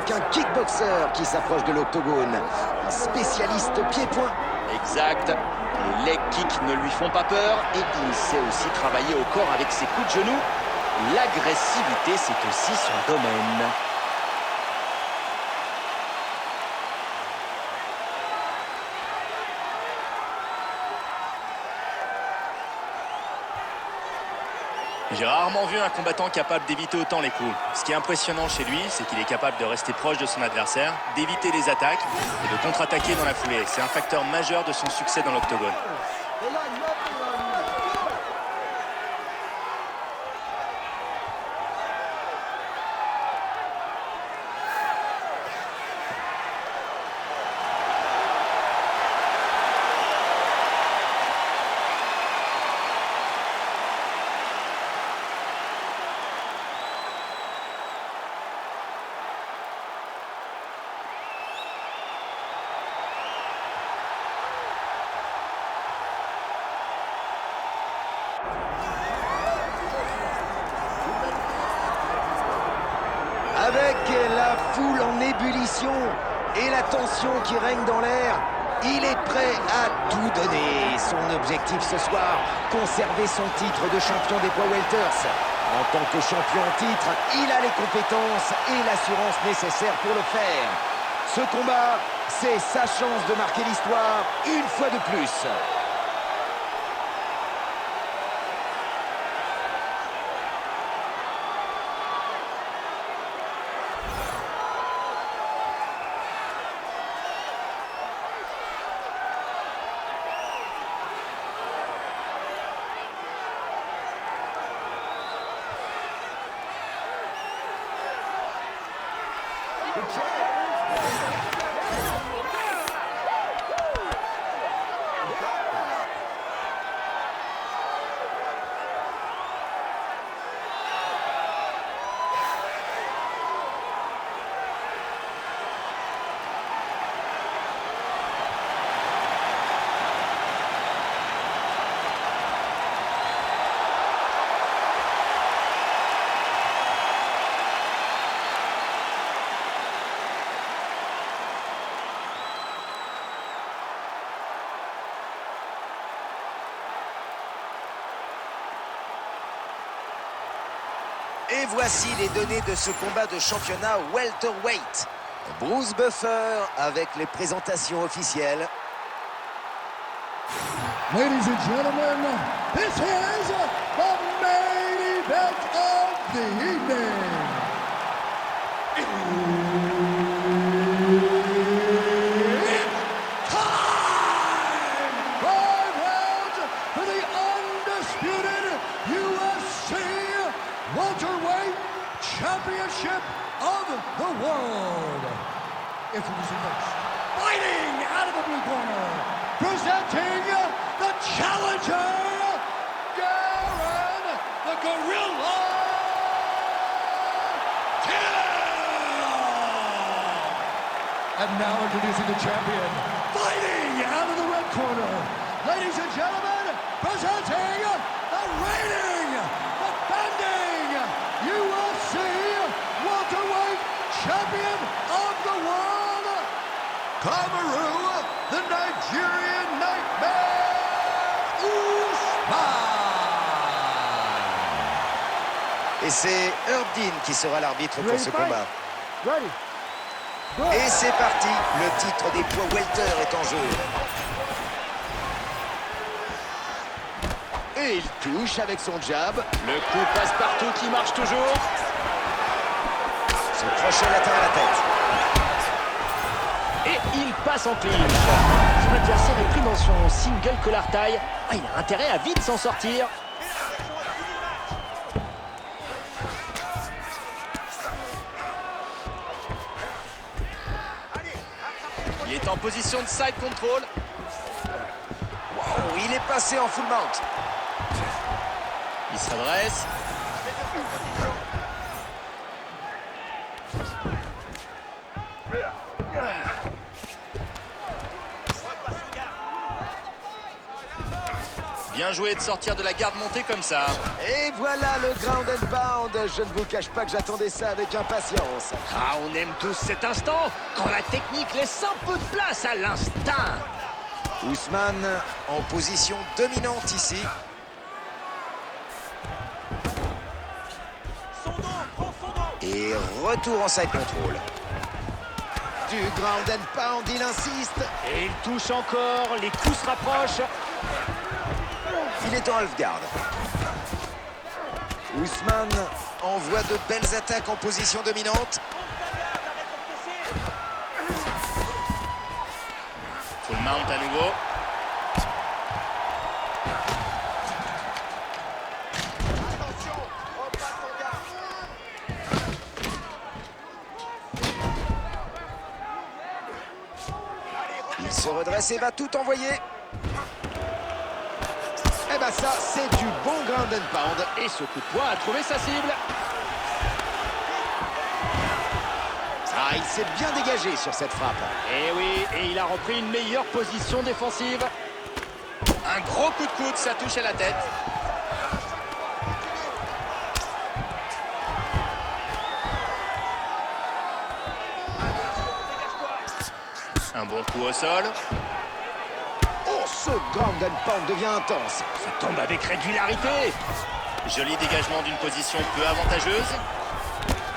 avec un kickboxer qui s'approche de l'octogone. Un spécialiste pied-point. Exact. Les leg kicks ne lui font pas peur et il sait aussi travailler au corps avec ses coups de genoux. L'agressivité, c'est aussi son domaine. J'ai rarement vu un combattant capable d'éviter autant les coups. Ce qui est impressionnant chez lui, c'est qu'il est capable de rester proche de son adversaire, d'éviter les attaques et de contre-attaquer dans la foulée. C'est un facteur majeur de son succès dans l'octogone. Avec la foule en ébullition et la tension qui règne dans l'air, il est prêt à tout donner. Son objectif ce soir, conserver son titre de champion des poids welters. En tant que champion en titre, il a les compétences et l'assurance nécessaires pour le faire. Ce combat, c'est sa chance de marquer l'histoire une fois de plus. Et voici les données de ce combat de championnat welterweight. Bruce Buffer avec les présentations officielles. Ladies and gentlemen, this is the main event of the evening. It's time! 5 rounds for the undisputed UFC welterweight championship of the world. Introducing first, fighting out of the blue corner, presenting the challenger, Darren the Gorilla Till! And now introducing the champion, fighting out of the red corner, ladies and gentlemen, presenting the reigning, defending UFC welterweight champion of the world, Kamaru, the Nigerian Nightmare, Usman. Et c'est Herb Dean qui sera l'arbitre pour ce combat. Et c'est parti, le titre des poids welter est en jeu. Et il touche avec son jab. Le coup passe-partout qui marche toujours. Son crochet latin à la tête. Et il passe en clinch. Son adversaire est pris dans son single collar tie. Il a intérêt à vite s'en sortir. Il est en position de side control. Wow, il est passé en full mount. Il s'adresse. Bien joué de sortir de la garde montée comme ça. Et voilà le ground and pound. Je ne vous cache pas que j'attendais ça avec impatience. Ah, on aime tous cet instant, quand la technique laisse un peu de place à l'instinct. Ousmane en position dominante ici. Et retour en side control. Du ground and pound, il insiste. Et il touche encore, les coups se rapprochent. Il est en half-guard. Ousmane envoie de belles attaques en position dominante. Full mount à nouveau. Il se redresse et va tout envoyer. Eh ben ça, c'est du bon ground and pound. Et ce coup de poing a trouvé sa cible. Ah, il s'est bien dégagé sur cette frappe. Et oui, et il a repris une meilleure position défensive. Un gros coup de coude, ça touche à la tête. Un bon coup au sol. Oh, ce ground and pound devient intense. Ça tombe avec régularité. Joli dégagement d'une position peu avantageuse.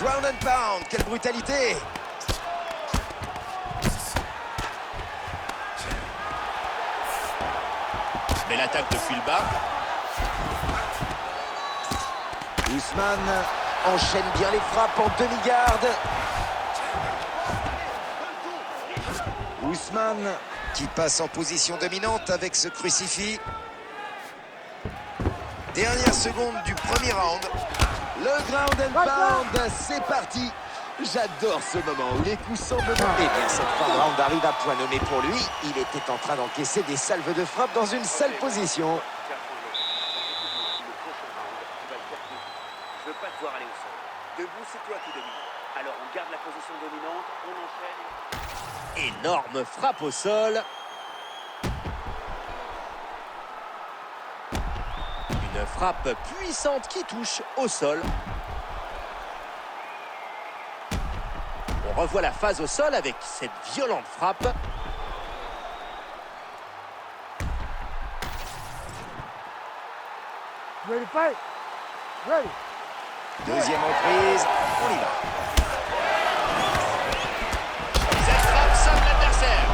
Ground and pound, quelle brutalité. Belle attaque depuis le bas. Ousmane enchaîne bien les frappes en demi-garde. Ousmane qui passe en position dominante avec ce crucifix. Dernière seconde du premier round. Le ground and pound, c'est parti. J'adore ce moment où les coups semblent... Eh bien, cette fin de round arrive à point nommé pour lui. Il était en train d'encaisser des salves de frappe dans une sale position. Je veux pas te voir aller au sol. Debout, c'est toi qui domine. Alors on garde la position dominante, on enchaîne. Énorme frappe au sol. Une frappe puissante qui touche au sol. On revoit la phase au sol avec cette violente frappe. Ready to fight? Ready. Deuxième reprise, on y va. Cette frappe somme l'adversaire.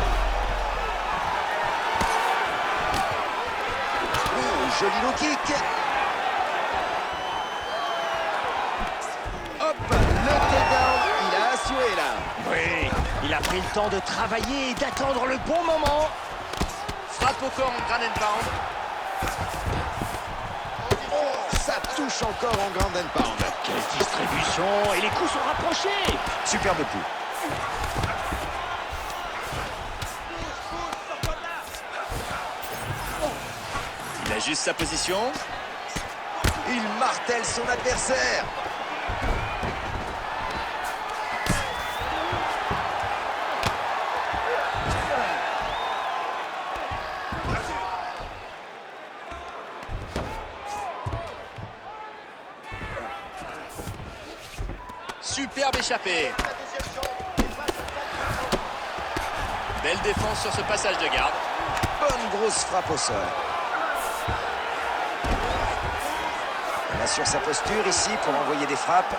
Oh, joli low kick. Hop, le takedown, il a assuré là. Oui, il a pris le temps de travailler et d'attendre le bon moment. Frappe au corps en ground and pound. Oh, ça touche encore en ground and pound. Quelle distribution, et les coups sont rapprochés. Superbe coup. Il ajuste sa position. Il martèle son adversaire. Superbe échappée. Belle défense sur ce passage de garde. Bonne grosse frappe au sol. On assure sa posture ici pour envoyer des frappes.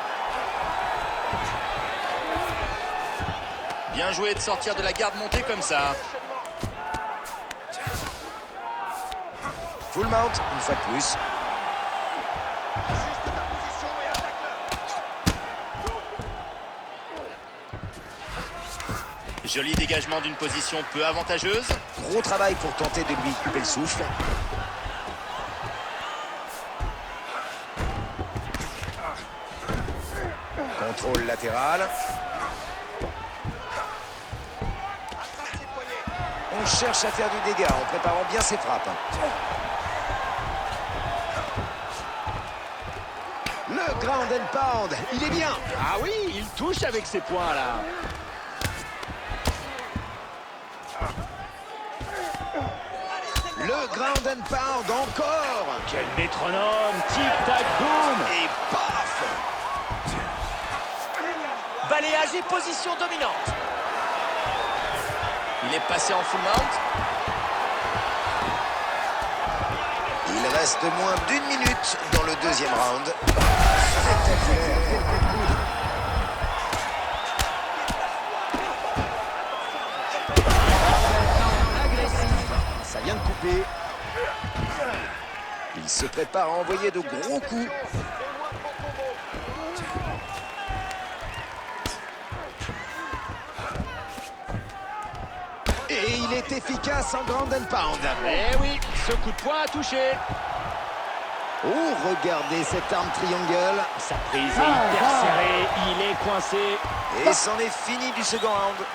Bien joué de sortir de la garde montée comme ça. Full mount, une fois de plus. Joli dégagement d'une position peu avantageuse. Gros travail pour tenter de lui couper le souffle. Contrôle latéral. On cherche à faire du dégât en préparant bien ses frappes. Le ground and pound, il est bien. Ah oui, il touche avec ses poings là. Le ground and pound encore. Quel métronome. Tic-tac, boum. Et paf. Balayage et position dominante. Il est passé en full mount. Il reste moins d'une minute dans le deuxième round. Spectaculaire. Ça vient de couper. Il se prépare à envoyer de gros coups. Et il est efficace en ground and pound. Eh oui, ce coup de poing a touché. Oh, regardez cette arme triangle. Sa prise est hyper serrée, il est coincé. Et c'en est fini du second round.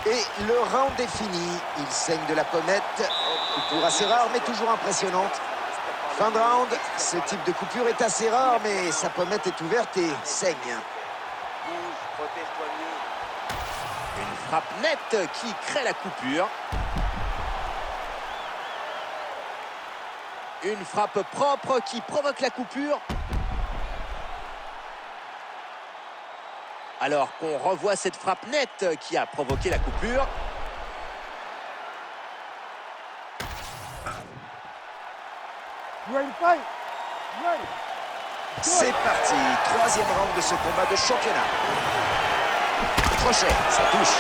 Et le round est fini. Il saigne de la pommette. Coupure assez rare, mais toujours impressionnante. Fin de round, ce type de coupure est assez rare, mais sa pommette est ouverte et saigne. Bouge, protège-toi mieux. Une frappe nette qui crée la coupure. Une frappe propre qui provoque la coupure. Alors qu'on revoit cette frappe nette qui a provoqué la coupure. You ready to fight? You ready? C'est parti. Troisième round de ce combat de championnat. Crochet, ça touche.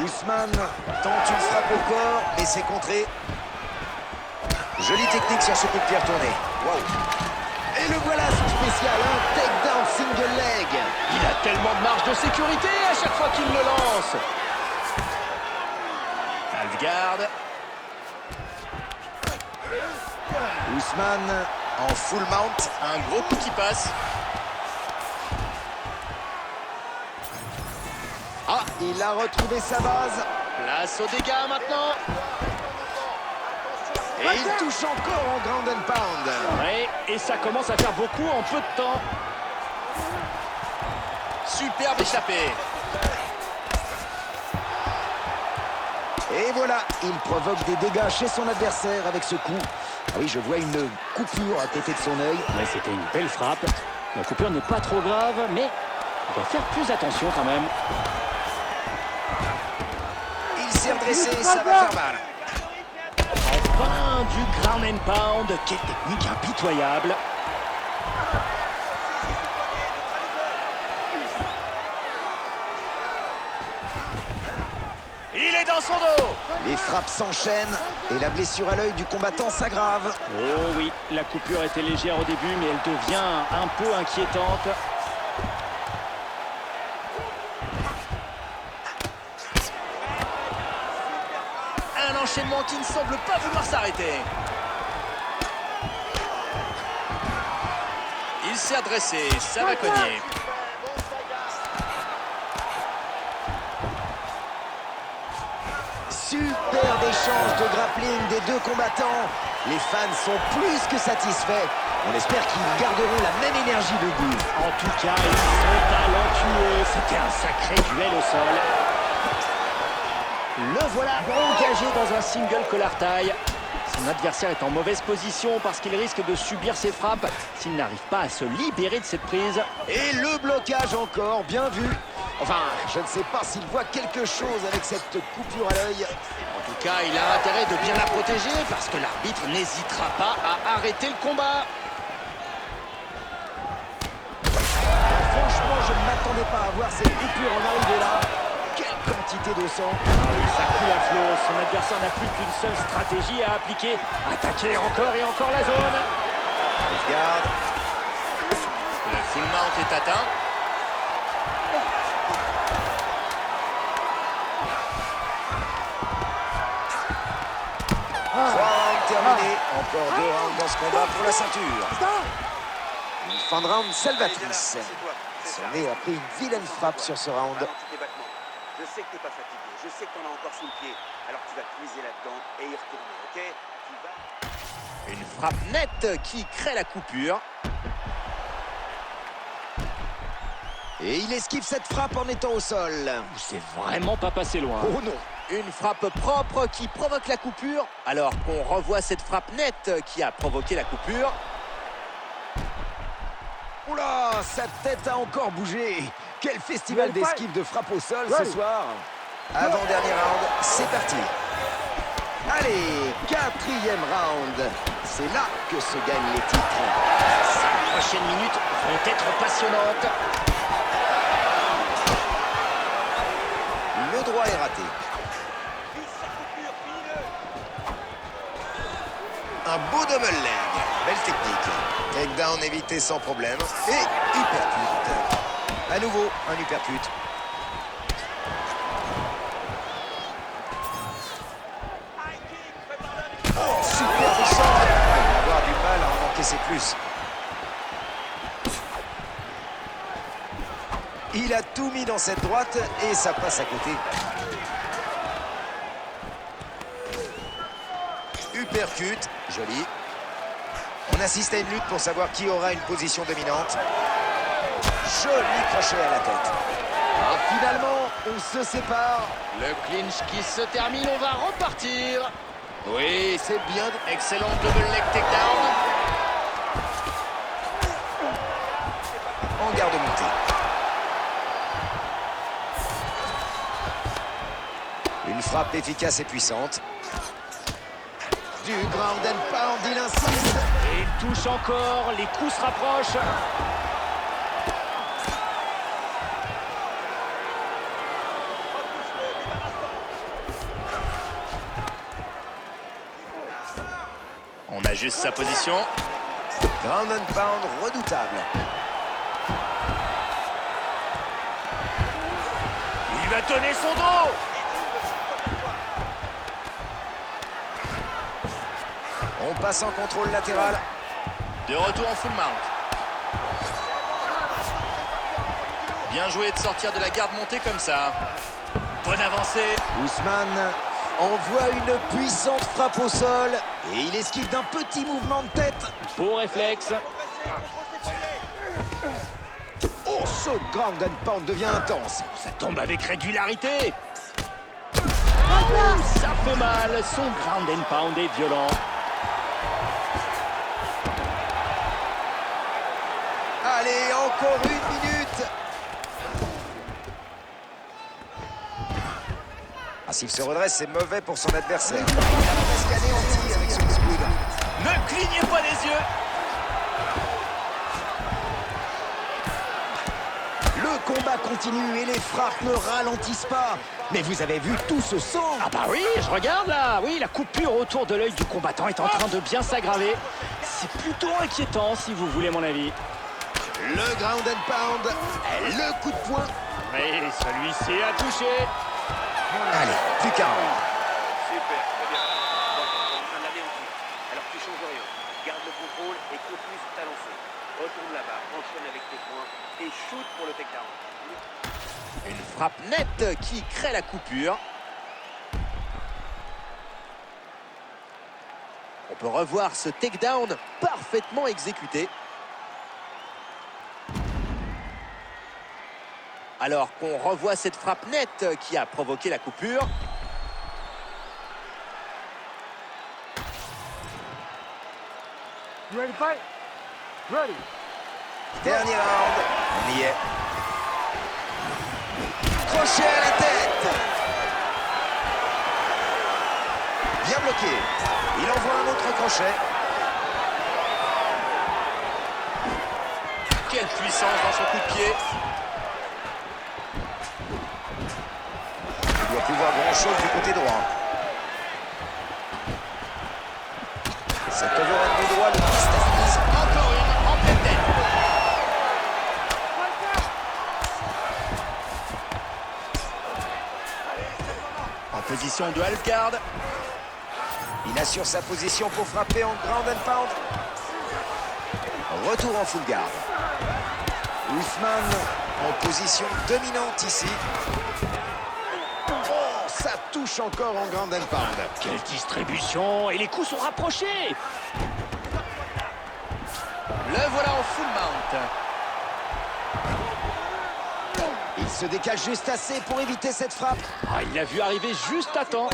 Ousmane tente une frappe au corps, mais c'est contré. Jolie technique sur ce coup de pied retourné. Wow. Et le voilà, son spécial, un takedown single leg. Il a tellement de marge de sécurité à chaque fois qu'il le lance. Halfguard. Ousmane en full mount. Un gros coup qui passe. Ah, il a retrouvé sa base. Place aux dégâts maintenant. Et il touche encore en ground and pound. Ouais, et ça commence à faire beaucoup en peu de temps. Superbe échappée. Et voilà, il provoque des dégâts chez son adversaire avec ce coup. Ah oui, je vois une coupure à côté de son œil. Ouais, c'était une belle frappe. La coupure n'est pas trop grave, mais il doit faire plus attention quand même. Il s'est redressé, ça va faire mal. Enfin, du ground and pound. Quelle technique impitoyable. Il est dans son dos. Les frappes s'enchaînent et la blessure à l'œil du combattant s'aggrave. Oh oui, la coupure était légère au début, mais elle devient un peu inquiétante. Un enchaînement qui ne semble pas vouloir s'arrêter. Il s'est adressé, ça va cogner. Superbe échange de grappling des deux combattants. Les fans sont plus que satisfaits. On espère qu'ils garderont la même énergie debout. En tout cas, ils sont talentueux. C'était un sacré duel au sol. Le voilà engagé dans un single collar tie. Son adversaire est en mauvaise position parce qu'il risque de subir ses frappes s'il n'arrive pas à se libérer de cette prise. Et le blocage encore, bien vu. Enfin, je ne sais pas s'il voit quelque chose avec cette coupure à l'œil. En tout cas, il a intérêt de bien la protéger parce que l'arbitre n'hésitera pas à arrêter le combat. Franchement, je ne m'attendais pas à voir cette coupure en arrivée là. Quelle quantité de sang. Ça coule à flot. Son adversaire n'a plus qu'une seule stratégie à appliquer. Attaquer encore et encore la zone. Regarde. Le full mount est atteint. Trois rounds terminés. Encore 2 rounds dans ce combat pour la ceinture. Une fin de round salvatrice. Son nez a pris une vilaine frappe sur ce round. Ralentis tes battements. Je sais que t'es pas fatigué, je sais que t'en as encore sous le pied. Alors tu vas puiser là-dedans et y retourner, ok? Tu vas... Une frappe nette qui crée la coupure. Et il esquive cette frappe en étant au sol. C'est vraiment pas passé loin. Oh non. Une frappe propre qui provoque la coupure, alors qu'on revoit cette frappe nette qui a provoqué la coupure. Oula, sa tête a encore bougé. Quel festival d'esquive de frappe au sol ce soir. Avant-dernier round, c'est parti. Allez, 4e round. C'est là que se gagnent les titres. Ces prochaines minutes vont être passionnantes. Le droit est raté. Un beau double leg. Belle technique. Takedown évité sans problème. Et uppercut. À nouveau, un uppercut. Oh, super puissant. Il va avoir du mal à en encaisser plus. Il a tout mis dans cette droite et ça passe à côté. Uppercut, joli. On assiste à une lutte pour savoir qui aura une position dominante. Joli crochet à la tête. Et finalement, on se sépare. Le clinch qui se termine, on va repartir. Oui, c'est bien. Excellent double leg takedown. En garde montée. Une frappe efficace et puissante. Du ground and pound, il insiste. Et il touche encore, les coups se rapprochent. On ajuste sa position. Ground and pound redoutable. Il va donner son dos. On passe en contrôle latéral. De retour en full mount. Bien joué de sortir de la garde montée comme ça. Bonne avancée. Ousmane envoie une puissante frappe au sol. Et il esquive d'un petit mouvement de tête. Beau réflexe. Oh, ce ground and pound devient intense. Ça tombe avec régularité. Ça fait mal. Son ground and pound est violent. Allez, encore une minute. Ah, s'il se redresse, c'est mauvais pour son adversaire. Il a presque anéanti avec son escoude. Ne clignez pas les yeux. Le combat continue et les frappes ne ralentissent pas. Mais vous avez vu tout ce sang. Ah bah oui, je regarde là. Oui, la coupure autour de l'œil du combattant est en train de bien s'aggraver. C'est plutôt inquiétant si vous voulez mon avis. Le ground and pound, le coup de poing. Mais celui-ci a touché. Allez, plus qu'un round. Super, très bien. Bon, on est en train de l'anéantir. Alors tu changes rien. Garde le contrôle et continue sur ta lancée. Retourne là-bas, enchaîne avec tes points et shoot pour le takedown. Une frappe nette qui crée la coupure. On peut revoir ce takedown parfaitement exécuté. Alors qu'on revoit cette frappe nette qui a provoqué la coupure. You ready to fight? Ready. Dernier round, on y est. Crochet à la tête. Bien bloqué. Il envoie un autre crochet. Quelle puissance dans son coup de pied. Il doit plus voir grand-chose du côté droit. Cet overhead de droit le déstabilise. Encore une en pleine tête. En position de half guard. Il assure sa position pour frapper en ground and pound. Retour en full guard. Ousmane en position dominante ici. Oh, ça touche encore en ground and pound. Quelle distribution. Et les coups sont rapprochés. Le voilà en full mount. Il se décale juste assez pour éviter cette frappe. Ah, il l'a vu arriver juste à temps.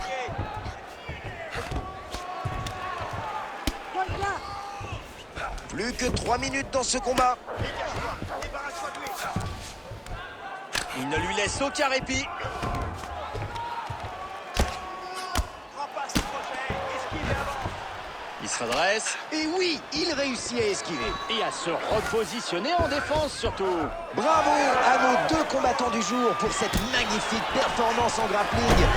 Plus que 3 minutes dans ce combat. Il ne lui laisse aucun répit. Il se redresse. Et oui, il réussit à esquiver. Et à se repositionner en défense surtout. Bravo à nos deux combattants du jour pour cette magnifique performance en grappling.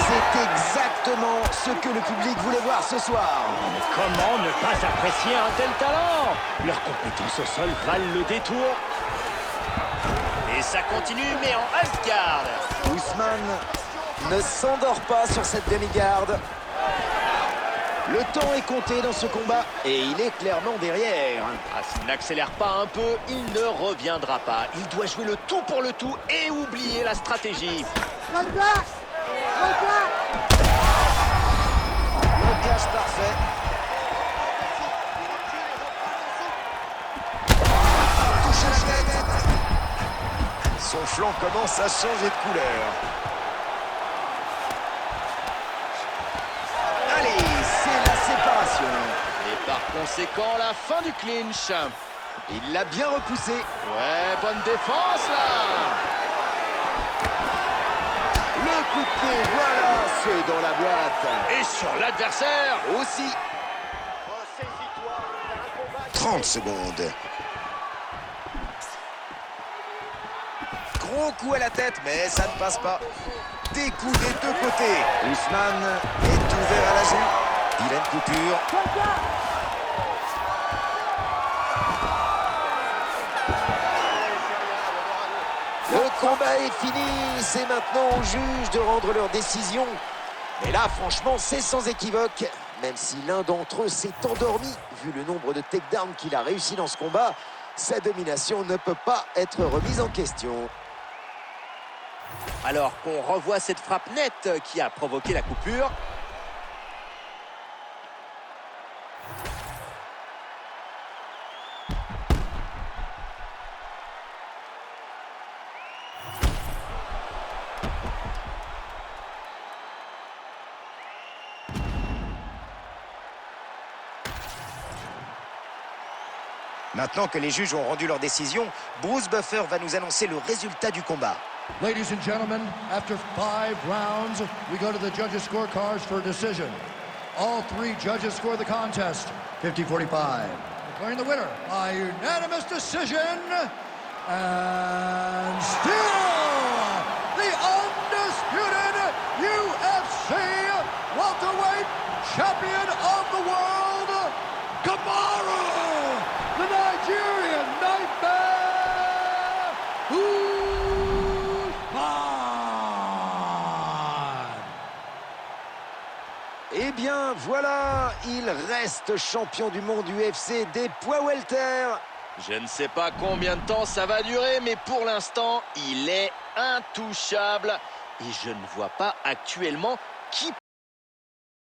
C'est exactement ce que le public voulait voir ce soir. Mais comment ne pas apprécier un tel talent? Leurs compétences au sol valent le détour. Et ça continue, mais en half-garde. Ousmane ne s'endort pas sur cette demi-garde. Le temps est compté dans ce combat et il est clairement derrière. Ah, s'il n'accélère pas un peu, il ne reviendra pas. Il doit jouer le tout pour le tout et oublier la stratégie. Blocage parfait. Touche à la tête. Son flanc commence à changer de couleur. Allez, c'est la séparation. Et par conséquent, la fin du clinch. Il l'a bien repoussé. Ouais, bonne défense là. Le coup de pied, voilà, c'est dans la boîte. Et sur l'adversaire. Aussi. 30 secondes. Gros coup à la tête, mais ça ne passe pas. Des coups des deux côtés. Ousmane est ouvert à la joue. Vilaine coupure. Le combat est fini. C'est maintenant aux juges de rendre leur décision. Mais là, franchement, c'est sans équivoque. Même si l'un d'entre eux s'est endormi, vu le nombre de takedowns qu'il a réussi dans ce combat, sa domination ne peut pas être remise en question. Alors qu'on revoit cette frappe nette qui a provoqué la coupure. Maintenant que les juges ont rendu leur décision, Bruce Buffer va nous annoncer le résultat du combat. Ladies and gentlemen, after 5 rounds, we go to the judges' scorecards for a decision. All 3 judges score the contest, 50-45. Declaring the winner by unanimous decision, and still the undisputed UFC welterweight champion of the world, Kamaru, the Nigerian Nightmare, Eh bien, voilà, il reste champion du monde UFC des poids welter. Je ne sais pas combien de temps ça va durer, mais pour l'instant, il est intouchable. Et je ne vois pas actuellement qui